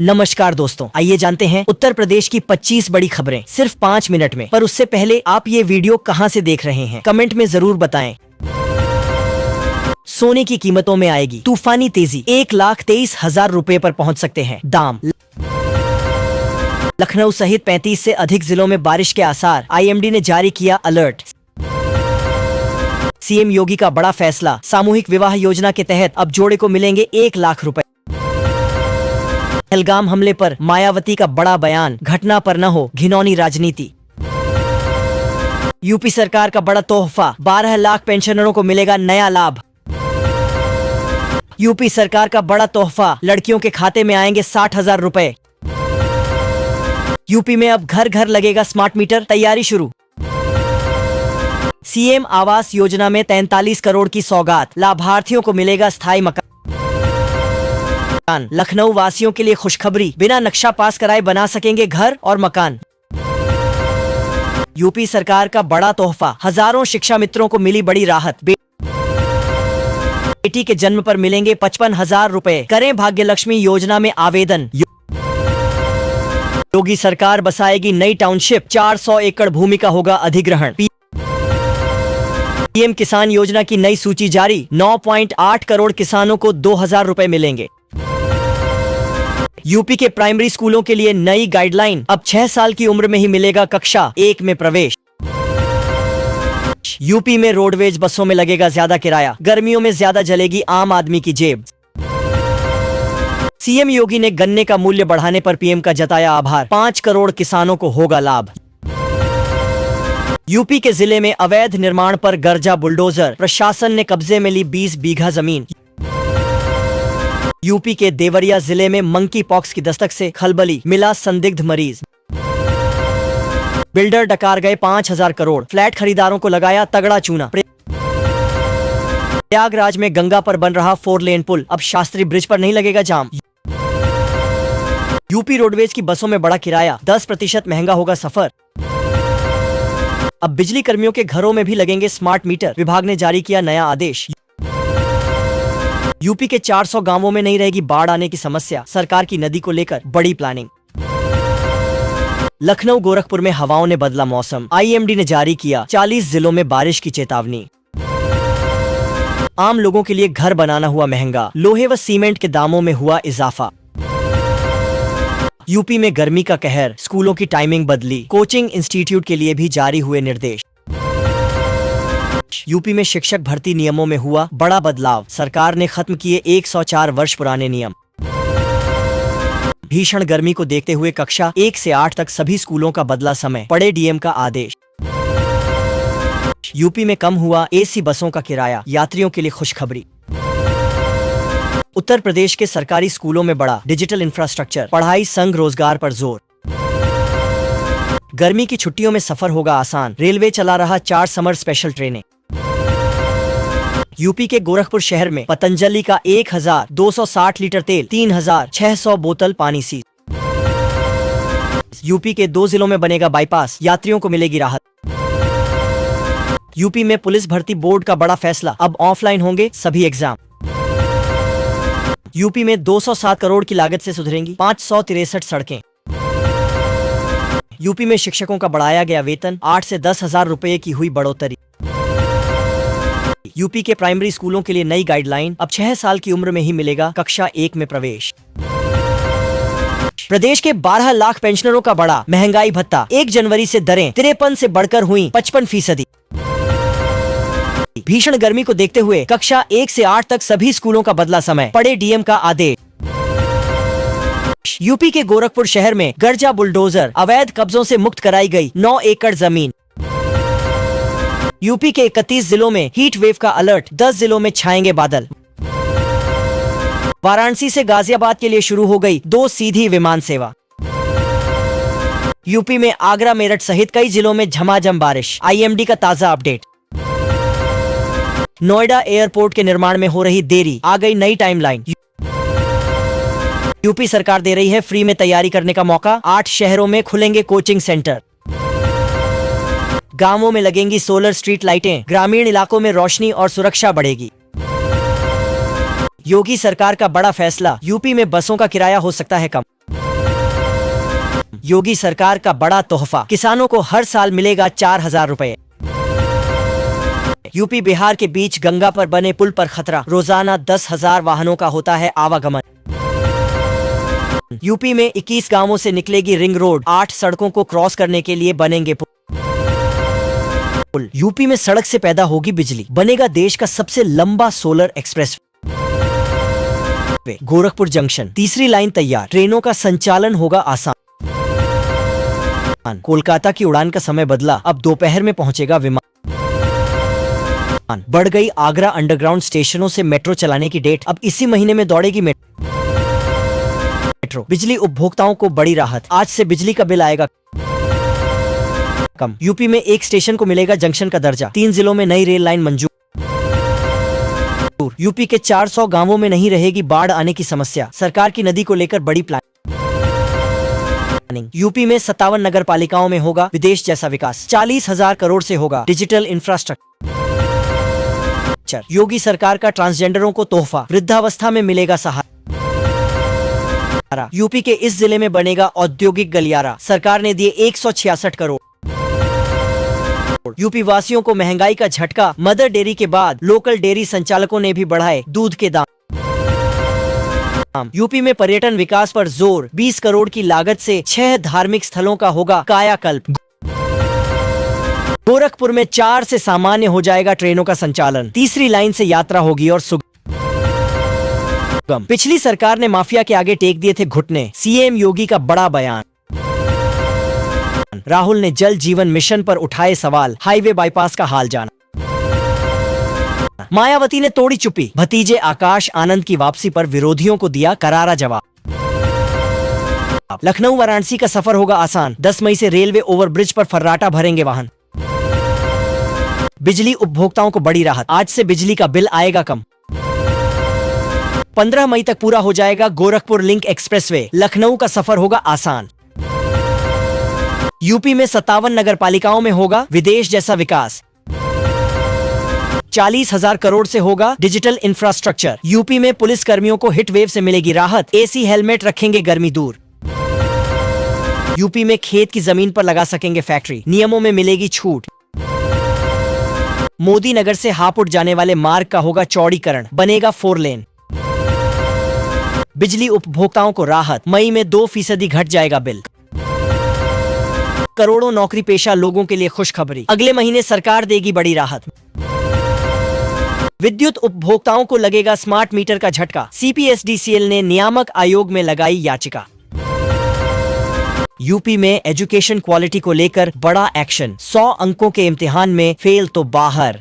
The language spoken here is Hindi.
नमस्कार दोस्तों, आइए जानते हैं उत्तर प्रदेश की 25 बड़ी खबरें सिर्फ 5 मिनट में। पर उससे पहले आप ये वीडियो कहां से देख रहे हैं, कमेंट में जरूर बताएं। सोने की कीमतों में आएगी तूफानी तेजी, 1,23,000 रुपए पर पहुंच सकते हैं दाम। लखनऊ सहित 35 से अधिक जिलों में बारिश के आसार, IMD ने जारी किया अलर्ट। सीएम योगी का बड़ा फैसला, सामूहिक विवाह योजना के तहत अब जोड़े को मिलेंगे 1 लाख रुपए। पहलगाम हमले पर मायावती का बड़ा बयान, घटना पर न हो घिनौनी राजनीति। यूपी सरकार का बड़ा तोहफा, 12 लाख पेंशनरों को मिलेगा नया लाभ। यूपी सरकार का बड़ा तोहफा, लड़कियों के खाते में आएंगे 60,000 रुपए। यूपी में अब घर घर लगेगा स्मार्ट मीटर, तैयारी शुरू। सीएम आवास योजना में 43 करोड़ की सौगात, लाभार्थियों को मिलेगा स्थायी मकान। लखनऊ वासियों के लिए खुशखबरी, बिना नक्शा पास कराए बना सकेंगे घर और मकान। यूपी सरकार का बड़ा तोहफा, हजारों शिक्षा मित्रों को मिली बड़ी राहत। बेटी के जन्म पर मिलेंगे 55,000 रुपए, करें भाग्य लक्ष्मी योजना में आवेदन। योगी सरकार बसाएगी नई टाउनशिप, 400 एकड़ भूमि का होगा अधिग्रहण। पीएम किसान योजना की नई सूची जारी, 9.8 करोड़ किसानों को 2,000 रुपए मिलेंगे। यूपी के प्राइमरी स्कूलों के लिए नई गाइडलाइन, अब 6 साल की उम्र में ही मिलेगा कक्षा 1 में प्रवेश। यूपी में रोडवेज बसों में लगेगा ज्यादा किराया, गर्मियों में ज्यादा जलेगी आम आदमी की जेब। सीएम योगी ने गन्ने का मूल्य बढ़ाने पर पीएम का जताया आभार, 5 करोड़ किसानों को होगा लाभ। यूपी के जिले में अवैध निर्माण पर गरजा बुलडोजर, प्रशासन ने कब्जे में ली 20 बीघा जमीन। यूपी के देवरिया जिले में मंकी पॉक्स की दस्तक से खलबली, मिला संदिग्ध मरीज। बिल्डर डकार गए 5,000 करोड़, फ्लैट खरीदारों को लगाया तगड़ा चूना। प्रयागराज में गंगा पर बन रहा 4 लेन पुल, अब शास्त्री ब्रिज पर नहीं लगेगा जाम। यूपी रोडवेज की बसों में बड़ा किराया, 10% महंगा होगा सफर। अब बिजली कर्मियों के घरों में भी लगेंगे स्मार्ट मीटर, विभाग ने जारी किया नया आदेश। यूपी के 400 गांवों में नहीं रहेगी बाढ़ आने की समस्या, सरकार की नदी को लेकर बड़ी प्लानिंग। लखनऊ गोरखपुर में हवाओं ने बदला मौसम, IMD ने जारी किया 40 जिलों में बारिश की चेतावनी। आम लोगों के लिए घर बनाना हुआ महंगा, लोहे व सीमेंट के दामों में हुआ इजाफा। यूपी में गर्मी का कहर, स्कूलों की टाइमिंग बदली, कोचिंग इंस्टीट्यूट के लिए भी जारी हुए निर्देश। यूपी में शिक्षक भर्ती नियमों में हुआ बड़ा बदलाव, सरकार ने खत्म किए 104 वर्ष पुराने नियम। भीषण गर्मी को देखते हुए कक्षा 1 से 8 तक सभी स्कूलों का बदला समय, पड़े डीएम का आदेश। यूपी में कम हुआ AC बसों का किराया, यात्रियों के लिए खुशखबरी। उत्तर प्रदेश के सरकारी स्कूलों में बड़ा डिजिटल इंफ्रास्ट्रक्चर, पढ़ाई संग रोजगार पर जोर। गर्मी की छुट्टियों में सफर होगा आसान, रेलवे चला रहा 4 समर स्पेशल ट्रेनें। यूपी के गोरखपुर शहर में पतंजलि का 1,260 लीटर तेल, 3,600 बोतल पानी सीज। यूपी के 2 जिलों में बनेगा बाईपास, यात्रियों को मिलेगी राहत। यूपी में पुलिस भर्ती बोर्ड का बड़ा फैसला, अब ऑफलाइन होंगे सभी एग्जाम। यूपी में 207 करोड़ की लागत से सुधरेंगी 563 सड़कें। यूपी में शिक्षकों का बढ़ाया गया वेतन, 8 से 10,000 रुपए की हुई बढ़ोतरी। यूपी के प्राइमरी स्कूलों के लिए नई गाइडलाइन, अब 6 साल की उम्र में ही मिलेगा कक्षा 1 में प्रवेश। प्रदेश के 12 लाख पेंशनरों का बड़ा महंगाई भत्ता, 1 जनवरी से दरें 53 से बढ़कर हुई 55%। भीषण गर्मी को देखते हुए कक्षा 1 से 8 तक सभी स्कूलों का बदला समय, पड़े डीएम का आदेश। यूपी के गोरखपुर शहर में गरजा बुलडोजर, अवैध कब्जों से मुक्त कराई गई 9 एकड़ जमीन। यूपी के 31 जिलों में हीट वेव का अलर्ट, 10 जिलों में छाएंगे बादल। वाराणसी से गाजियाबाद के लिए शुरू हो गई 2 सीधी विमान सेवा। यूपी में आगरा मेरठ सहित कई जिलों में झमाझम बारिश, IMD का ताजा अपडेट। नोएडा एयरपोर्ट के निर्माण में हो रही देरी, आ गई नई टाइमलाइन। यूपी सरकार दे रही है फ्री में तैयारी करने का मौका, 8 शहरों में खुलेंगे कोचिंग सेंटर। गांवों में लगेंगी सोलर स्ट्रीट लाइटें, ग्रामीण इलाकों में रोशनी और सुरक्षा बढ़ेगी। योगी सरकार का बड़ा फैसला, यूपी में बसों का किराया हो सकता है कम। योगी सरकार का बड़ा तोहफा, किसानों को हर साल मिलेगा 4,000 रुपए। यूपी बिहार के बीच गंगा पर बने पुल पर खतरा, रोजाना 10,000 वाहनों का होता है आवागमन। यूपी में 21 गांवों से निकलेगी रिंग रोड, 8 सड़कों को क्रॉस करने के लिए बनेंगे पुल। यूपी में सड़क से पैदा होगी बिजली, बनेगा देश का सबसे लंबा सोलर एक्सप्रेस। गोरखपुर जंक्शन तीसरी लाइन तैयार, ट्रेनों का संचालन होगा आसान। कोलकाता की उड़ान का समय बदला, अब दोपहर में पहुंचेगा विमान। बढ़ गई आगरा अंडरग्राउंड स्टेशनों से मेट्रो चलाने की डेट, अब इसी महीने में दौड़ेगी मेट्रो। बिजली उपभोक्ताओं को बड़ी राहत, आज से बिजली का बिल आएगा कम। यूपी में एक स्टेशन को मिलेगा जंक्शन का दर्जा, 3 जिलों में नई रेल लाइन मंजूर। यूपी के 400 गांवों में नहीं रहेगी बाढ़ आने की समस्या, सरकार की नदी को लेकर बड़ी प्लानिंग। यूपी में 57 नगर पालिकाओं में होगा विदेश जैसा विकास, 40,000 करोड़ से होगा डिजिटल इंफ्रास्ट्रक्चर। योगी सरकार का ट्रांसजेंडरों को तोहफा, वृद्धावस्था में मिलेगा सहारा। यूपी के इस जिले में बनेगा औद्योगिक गलियारा, सरकार ने दिए 166 करोड़। यूपी वासियों को महंगाई का झटका, मदर डेयरी के बाद लोकल डेयरी संचालकों ने भी बढ़ाए दूध के दाम। यूपी में पर्यटन विकास पर जोर, 20 करोड़ की लागत से 6 धार्मिक स्थलों का होगा कायाकल्प। गोरखपुर में 4 से सामान्य हो जाएगा ट्रेनों का संचालन, तीसरी लाइन से यात्रा होगी और सुगम। पिछली सरकार ने माफिया के आगे टेक दिए थे घुटने, सीएम योगी का बड़ा बयान। राहुल ने जल जीवन मिशन पर उठाए सवाल, हाईवे बाईपास का हाल जाना। मायावती ने तोड़ी चुप्पी, भतीजे आकाश आनंद की वापसी पर विरोधियों को दिया करारा जवाब। लखनऊ वाराणसी का सफर होगा आसान, 10 मई से रेलवे ओवरब्रिज पर फर्राटा भरेंगे वाहन। बिजली उपभोक्ताओं को बड़ी राहत, आज से बिजली का बिल आएगा कम। 15 मई तक पूरा हो जाएगा गोरखपुर लिंक एक्सप्रेसवे, लखनऊ का सफर होगा आसान। यूपी में 57 नगर पालिकाओं में होगा विदेश जैसा विकास, 40,000 करोड़ से होगा डिजिटल इंफ्रास्ट्रक्चर। यूपी में पुलिस कर्मियों को हिट वेव से मिलेगी राहत, एसी हेलमेट रखेंगे गर्मी दूर। यूपी में खेत की जमीन पर लगा सकेंगे फैक्ट्री, नियमों में मिलेगी छूट। मोदी नगर से हापुड़ जाने वाले मार्ग का होगा चौड़ीकरण, बनेगा 4 लेन। बिजली उपभोक्ताओं को राहत, मई में 2% घट जाएगा बिल। करोड़ों नौकरी पेशा लोगों के लिए खुशखबरी, अगले महीने सरकार देगी बड़ी राहत। विद्युत उपभोक्ताओं को लगेगा स्मार्ट मीटर का झटका, सीपीएसडीसीएल ने नियामक आयोग में लगाई याचिका। यूपी में एजुकेशन क्वालिटी को लेकर बड़ा एक्शन, 100 अंकों के इम्तिहान में फेल तो बाहर।